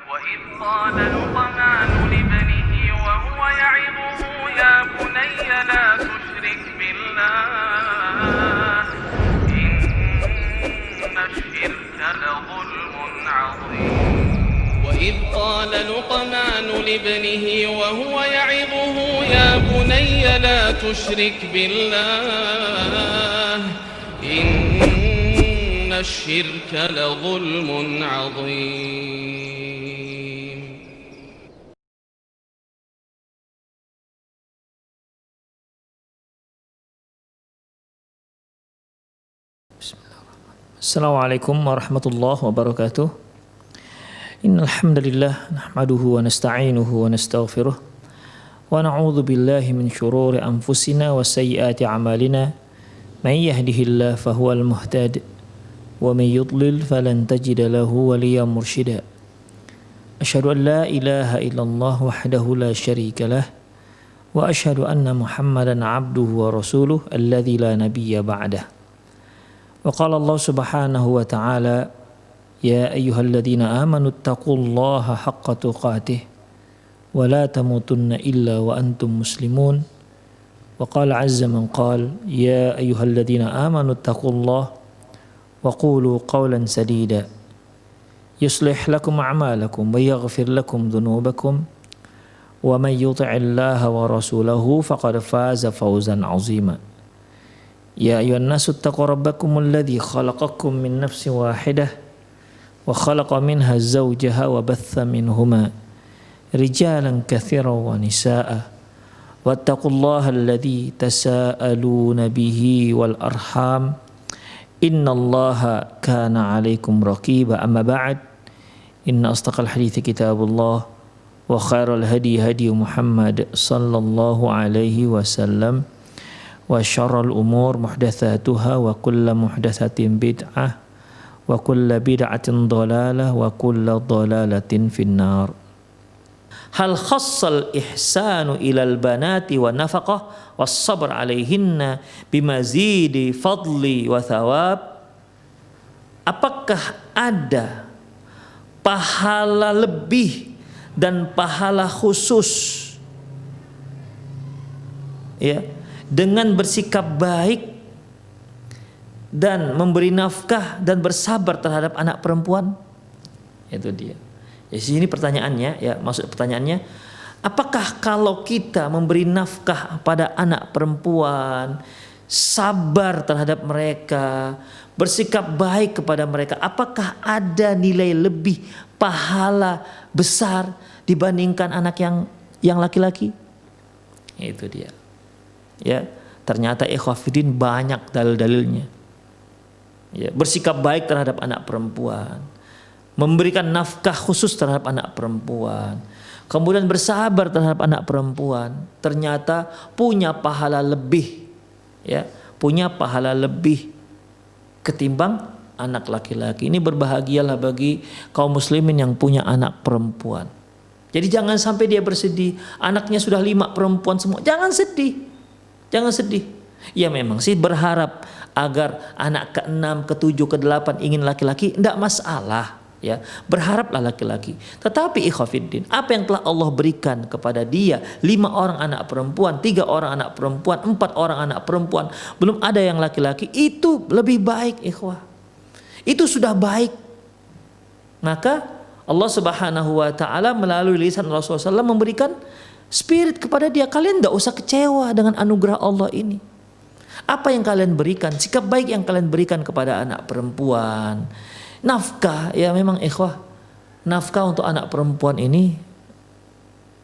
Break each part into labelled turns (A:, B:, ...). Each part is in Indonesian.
A: وإذ قال لقمان لابنه وهو يعظه يا بني لا تشرك بالله إن الشرك لظلم عظيم وإذ قال لقمان لابنه وهو يعظه يا بني لا تشرك بالله إن الشرك لظلم عظيم.
B: Assalamualaikum warahmatullahi wabarakatuh. Innal hamdalillah nahmaduhu wa nasta'inuhu wa nastaghfiruh wa na'udzu billahi min shururi anfusina wa sayyiati a'malina. May yahdihillahu fahuwal muhtadi wa may yudlil falan tajida lahu waliyyan mursyida. Asyhadu an la ilaha illallah wahdahu la syarika lah wa asyhadu anna Muhammadan 'abduhu wa rasuluh alladzi la nabiyya ba'dah. Wa qala Allah subhanahu wa ta'ala ya ayyuhalladzina amanu taqullaha haqqa tuqatih wa la tamutunna illa wa antum muslimun. Wa qala azza man qala ya ayyuhalladzina amanu taqullaha wa qulu qawlan sadida yuslih lakum a'malakum wa yaghfir lakum dhunubakum wa man yuti'illaha wa rasulahu faqad faza fawzan 'azima. Ya ayyuhan nasu taqu rabbakumul ladzi khalaqakum min nafsin wahidah wa khalaqa minha zawjaha wa batha minhuma rijalan katsiran wa nisaa'a wattaqullaha alladzi tasaaluna bihi wal arham innallaha kana 'alaikum raqiba. Amma ba'd, inna asdaqal hadithi kitabullah wa khairal hadi hadi Muhammad sallallahu alaihi wasallam wa syarrul umur muhdatsatuha wa kullu muhdatsatin bid'ah wa kullu bid'atin dhalalah wa kullu dhalalatin finnar. Hal khassal ihsanu ilal banati wa nafaqah was sabr alaihinna bimazidi fadli wa thawab. Apakah ada pahala lebih dan pahala khusus ya dengan bersikap baik dan memberi nafkah dan bersabar terhadap anak perempuan? Itu dia. Ya, sini pertanyaannya, ya, maksud pertanyaannya, apakah kalau kita memberi nafkah pada anak perempuan, sabar terhadap mereka, bersikap baik kepada mereka, apakah ada nilai lebih, pahala besar dibandingkan anak yang laki-laki? Itu dia. Ya, ternyata ikhwafidin banyak dalil-dalilnya. Ya, bersikap baik terhadap anak perempuan, memberikan nafkah khusus terhadap anak perempuan, kemudian bersabar terhadap anak perempuan, ternyata punya pahala lebih, ya, punya pahala lebih ketimbang anak laki-laki. Ini berbahagialah bagi kaum muslimin yang punya anak perempuan. Jadi jangan sampai dia bersedih, anaknya sudah 5 perempuan semua. Jangan sedih. Jangan sedih. Ya memang sih berharap agar anak ke-6, ke-7, ke-8 ingin laki-laki, tidak masalah. Ya, berharaplah laki-laki. Tetapi ikhwafiddin, apa yang telah Allah berikan kepada dia, 5 orang anak perempuan, 3 orang anak perempuan, 4 orang anak perempuan, belum ada yang laki-laki, itu lebih baik ikhwah. Itu sudah baik. Maka Allah subhanahu wa ta'ala melalui lisan Rasulullah SAW memberikan spirit kepada dia. Kalian tidak usah kecewa dengan anugerah Allah ini. Apa yang kalian berikan, sikap baik yang kalian berikan kepada anak perempuan, nafkah, ya memang ikhwah, nafkah untuk anak perempuan ini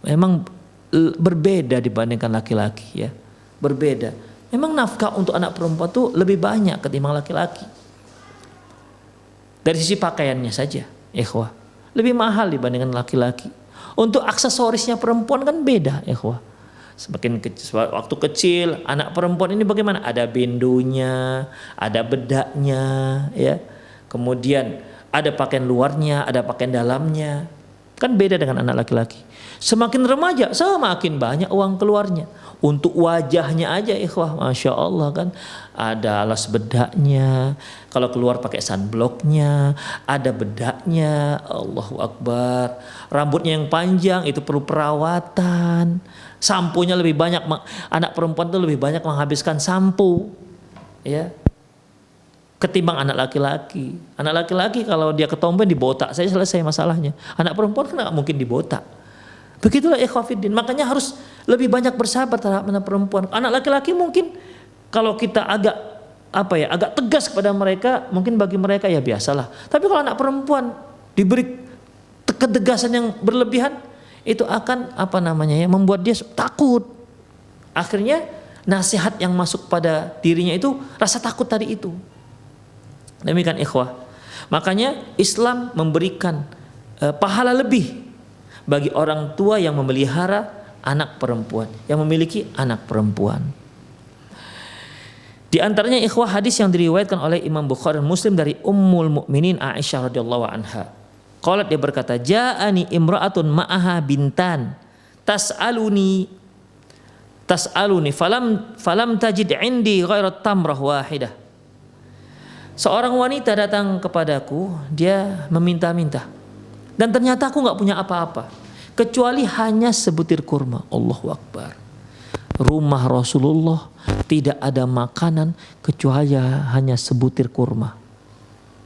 B: memang berbeda dibandingkan laki-laki, ya, berbeda. Memang nafkah untuk anak perempuan itu lebih banyak ketimbang laki-laki. Dari sisi pakaiannya saja, ikhwah, lebih mahal dibandingkan laki-laki. Untuk aksesorisnya perempuan kan beda, ikhwah. Semakin waktu kecil anak perempuan ini bagaimana? Ada bendonya, ada bedaknya, ya. Kemudian ada pakaian luarnya, ada pakaian dalamnya. Kan beda dengan anak laki-laki. Semakin remaja, semakin banyak uang keluarnya. Untuk wajahnya aja ikhwah, Masya Allah kan. Ada alas bedaknya, kalau keluar pakai sunblocknya, ada bedaknya, Allahu Akbar. Rambutnya yang panjang itu perlu perawatan. Sampunya lebih banyak, anak perempuan itu lebih banyak menghabiskan sampo. Ya. Ketimbang anak laki-laki. Anak laki-laki kalau dia ketomben dibotak, saya selesai masalahnya. Anak perempuan kan nggak mungkin dibotak. Begitulah ikhwafiddin. Makanya harus lebih banyak bersabar terhadap anak perempuan. Anak laki-laki mungkin kalau kita agak agak tegas kepada mereka, mungkin bagi mereka ya biasalah. Tapi kalau anak perempuan diberi ketegasan yang berlebihan, itu akan membuat dia takut. Akhirnya nasihat yang masuk pada dirinya itu rasa takut tadi itu. Demikian ikhwah. Makanya Islam memberikan pahala lebih bagi orang tua yang memelihara anak perempuan, yang memiliki anak perempuan. Di antaranya ikhwah hadis yang diriwayatkan oleh Imam Bukhari dan Muslim dari Ummul Mukminin Aisyah radhiyallahu anha. Qalat, dia berkata, "Ja'ani imra'atun ma'aha bintan tas'aluni falam tajid 'indi ghairat tamrah wahidah." Seorang wanita datang kepadaku, dia meminta-minta. Dan ternyata aku nggak punya apa-apa kecuali hanya sebutir kurma. Allahu Akbar. Rumah Rasulullah tidak ada makanan kecuali hanya sebutir kurma.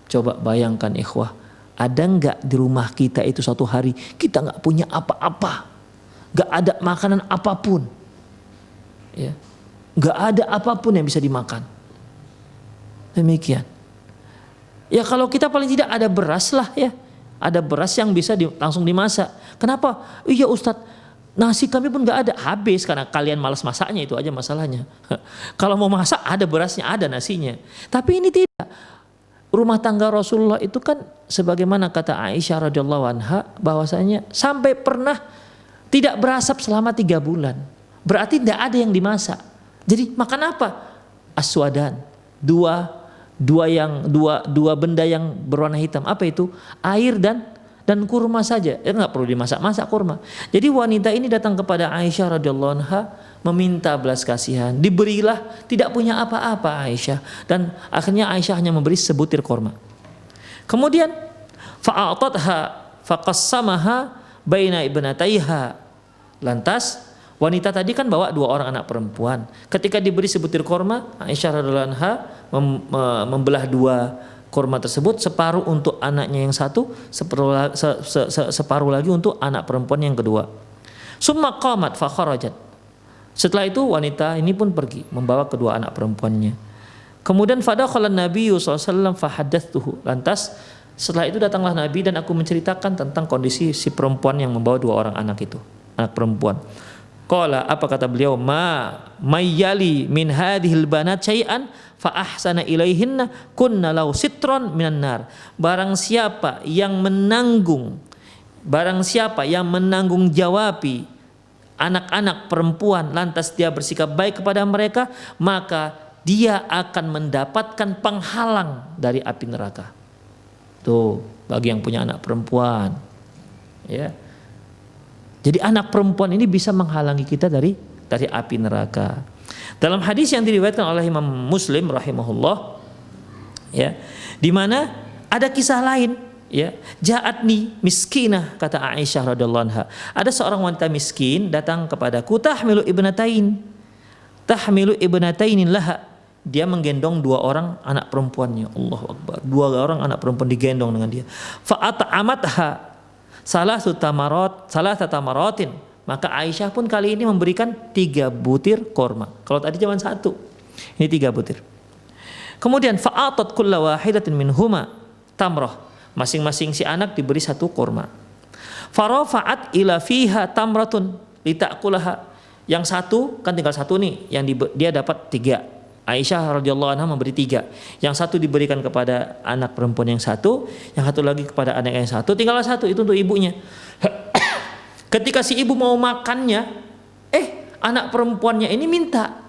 B: Coba bayangkan ikhwah, ada nggak di rumah kita itu satu hari kita nggak punya apa-apa, nggak ada makanan apapun, ya, nggak ada apapun yang bisa dimakan. Demikian. Ya kalau kita paling tidak ada beras lah ya. Ada beras yang bisa langsung dimasak. Kenapa? Iya Ustadz, nasi kami pun gak ada. Habis karena kalian malas masaknya, itu aja masalahnya. Kalau mau masak ada berasnya, ada nasinya. Tapi ini tidak. Rumah tangga Rasulullah itu kan sebagaimana kata Aisyah radhiyallahu anha, bahwasanya sampai pernah tidak berasap selama 3 bulan. Berarti tidak ada yang dimasak. Jadi makan apa? Aswadan. Dua benda yang berwarna hitam. Apa itu? Air dan kurma saja. Nggak perlu dimasak-masak kurma. Jadi wanita ini datang kepada Aisyah radhiyallahu anha meminta belas kasihan. Diberilah, tidak punya apa-apa Aisyah, dan akhirnya Aisyah hanya memberi sebutir kurma. Kemudian fa'atatha faqassamaha baina ibnataiha. Lantas wanita tadi kan bawa 2 orang anak perempuan. Ketika diberi sebutir kurma, Aisyah radhiyallahu anha membelah 2 kurma tersebut, separuh untuk anaknya yang satu, separuh lagi untuk anak perempuan yang kedua. Summa qamat fa kharajat. Setelah itu wanita ini pun pergi membawa kedua anak perempuannya. Kemudian fadakhala Nabi sallallahu alaihi wasallam fa haddatsuhu. Lantas setelah itu datanglah Nabi dan aku menceritakan tentang kondisi si perempuan yang membawa 2 orang anak itu, anak perempuan. Qala, apa kata beliau? Mayyali min hadhil banat syai'an fa ahsana ilaihinna kunna law sitron minan nar. Barang siapa yang menanggung jawabi anak-anak perempuan lantas dia bersikap baik kepada mereka, maka dia akan mendapatkan penghalang dari api neraka. Tuh, bagi yang punya anak perempuan. Ya. Jadi anak perempuan ini bisa menghalangi kita dari api neraka. Dalam hadis yang diriwayatkan oleh Imam Muslim rahimahullah, ya, di mana ada kisah lain, ya, ja'atni miskinah, kata Aisyah radhiyallahu anha. Ada seorang wanita miskin datang kepadaku, tahmilu ibnatainin laha. Dia menggendong 2 orang anak perempuannya. Allahu Akbar. 2 orang anak perempuan digendong dengan dia. Fa at'amatha salasata tamaratin. Maka Aisyah pun kali ini memberikan 3 butir korma. Kalau tadi cuma 1, ini 3 butir. Kemudian fa'atat kulla wahidatin minhuma tamrah. Masing-masing si anak diberi 1 korma. Farafa'at ila fiha tamratun litakulaha. Yang 1 kan tinggal 1 nih, yang dia dapat 3. Aisyah radhiyallahu anha memberi 3. Yang 1 diberikan kepada anak perempuan yang 1, yang 1 lagi kepada anak yang 1, tinggallah 1 itu untuk ibunya. Ketika si ibu mau makannya, anak perempuannya ini minta.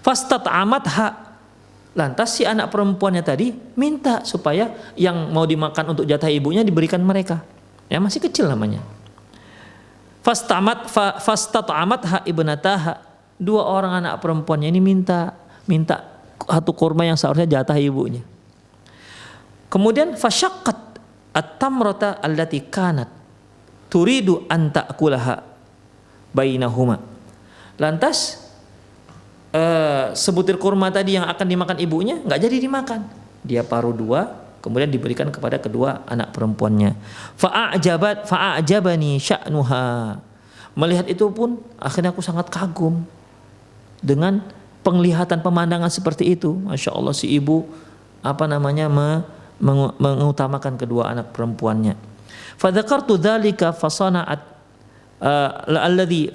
B: Fastat'amatha. Lantas si anak perempuannya tadi minta supaya yang mau dimakan untuk jatah ibunya diberikan mereka. Ya masih kecil namanya. Fastat'amatha ibnataha. 2 orang anak perempuannya ini minta satu kurma yang seharusnya jatah ibunya. Kemudian fasyaqqat at-tamrata allati kanat turidu an ta'kulaha bainahuma. Lantas sebutir kurma tadi yang akan dimakan ibunya nggak jadi dimakan. Dia paruh 2, kemudian diberikan kepada kedua anak perempuannya. Fa'ajabani sya'nuha. Melihat itu pun akhirnya aku sangat kagum dengan penglihatan pemandangan seperti itu. Masya Allah, si ibu mengutamakan kedua anak perempuannya. Fadzakartu dzalika fasana'at alladhi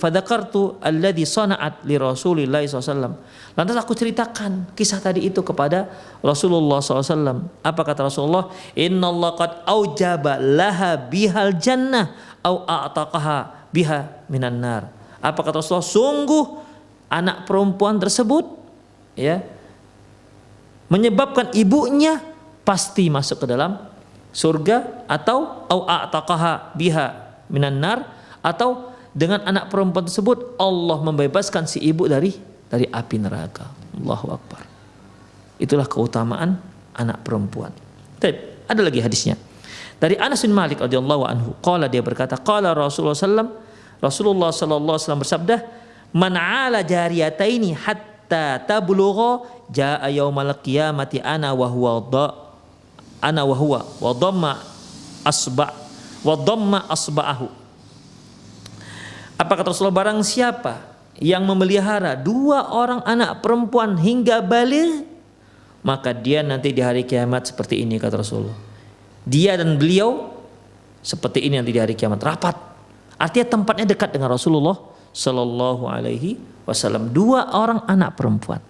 B: sana'at li Rasulillah SAW. Lantas aku ceritakan kisah tadi itu kepada Rasulullah SAW. Apa kata Rasulullah? Innallaha qad aujaba laha bihal jannah au a'taqaha biha minan nar. Apa kata Rasulullah? Sungguh anak perempuan tersebut ya menyebabkan ibunya pasti masuk ke dalam surga, atau au a'taqaha biha minan nar, atau dengan anak perempuan tersebut Allah membebaskan si ibu dari api neraka. Allahu Akbar. Itulah keutamaan anak perempuan. Ada lagi hadisnya dari Anas bin Malik radhiyallahu anhu. Qala, dia berkata, qala Rasulullah sallallahu alaihi wasallam bersabda, man 'ala jariyataini hatta tablugha jaa yaumal qiyamati ana wa huwa wa dhamma asba'ahu. Apa kata Rasulullah? Barang siapa yang memelihara 2 orang anak perempuan hingga baligh, maka dia nanti di hari kiamat seperti ini, kata Rasulullah. Dia dan beliau seperti ini nanti di hari kiamat, rapat. Artinya tempatnya dekat dengan Rasulullah Sallallahu Alaihi Wasallam. 2 orang anak perempuan.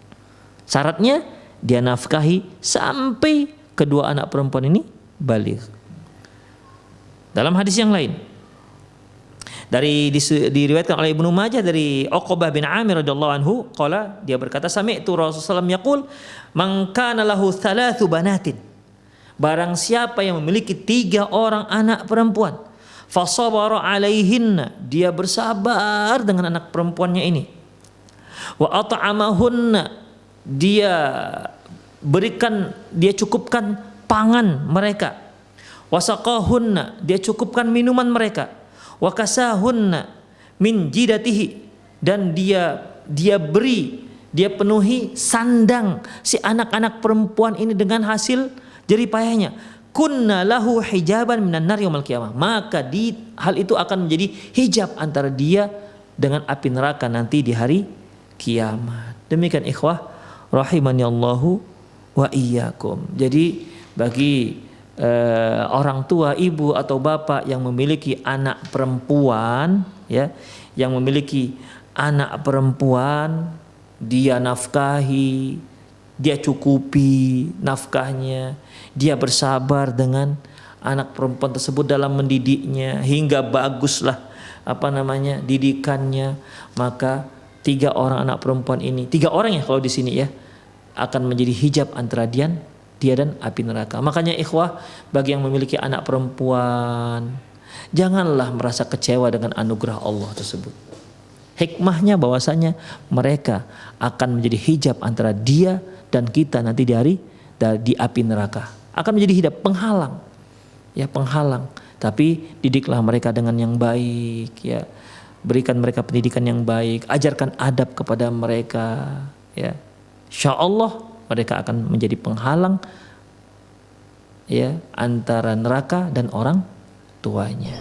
B: Syaratnya dia nafkahi sampai kedua anak perempuan ini baligh. Dalam hadis yang lain, diriwayatkan oleh Ibnu Majah dari Uqbah bin Amir radhiyallahu anhu, qala, dia berkata, sami'tu Rasulullah yaqul, man kana lahu 3 banatin. Barang siapa yang memiliki 3 orang anak perempuan, fasabara alaihinna, dia bersabar dengan anak perempuannya ini. Wa at'amahunna, dia cukupkan pangan mereka. Wasaqahunna, dia cukupkan minuman mereka. Wa kasahunna min jidatihi, dan dia penuhi sandang si anak-anak perempuan ini dengan hasil jerih payahnya. Kunna lahu hijaban minan nar yaumil qiyamah, maka hal itu akan menjadi hijab antara dia dengan api neraka nanti di hari kiamat. Demikian ikhwah rahimani Allahu wa iyyakum. Jadi bagi orang tua, ibu atau bapak yang memiliki anak perempuan, ya, yang memiliki anak perempuan, dia nafkahi, dia cukupi nafkahnya, dia bersabar dengan anak perempuan tersebut dalam mendidiknya hingga baguslah didikannya, maka 3 orang anak perempuan ini, 3 orang ya kalau di sini ya, akan menjadi hijab antara dia dan api neraka. Makanya ikhwah, bagi yang memiliki anak perempuan, janganlah merasa kecewa dengan anugerah Allah tersebut. Hikmahnya bahwasanya mereka akan menjadi hijab antara dia dan kita nanti di api neraka. Akan menjadi hijab, penghalang. Ya, penghalang. Tapi didiklah mereka dengan yang baik, ya. Berikan mereka pendidikan yang baik, ajarkan adab kepada mereka, ya. Insyaallah mereka akan menjadi penghalang, ya, antara neraka dan orang tuanya.